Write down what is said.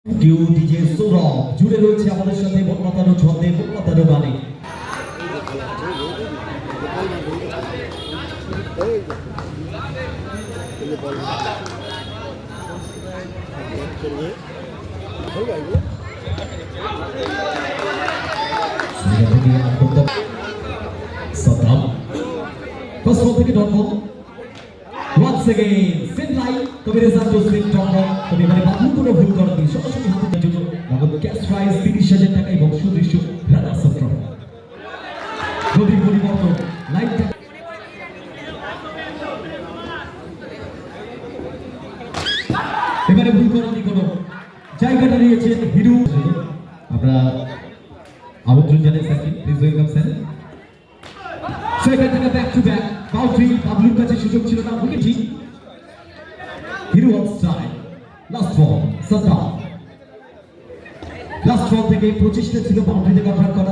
Q DJ Sourav জুড়ে রয়েছে আমাদের সাথে বনমাতানো ছন্দে বনমাতানো গানে। সতাম ফার্স্ট বল থেকে dot ball once again send line তবে রেজাল্ট হচ্ছে ডট বল তবে এবারে বাবু কোনো ভুল করেনি সরাসরি হাতের জন্য নগদ ক্যাশ প্রাইজ ৩০,০০০ টাকা এবং সুদৃশ্য রানার্স আপ ট্রফি। গভীর পরিবর্তন লাইনটা এবারে ভুল করেনি কোনো জায়গাটা নিয়েছে হিরু। আমরা আমন্ত্রণ জানাই স্যারকে, প্লিজ ওয়েলকাম স্যার। সেখান থেকে ব্যাক টু ব্যাক বাউন্ডারি বাবলুর কাছে সুযোগ ছিল না, wicket Hiru on strike. Last ball Saddam, last ball থেকে প্রচেষ্টা ছিল বাউন্ডারিতে কভার করা।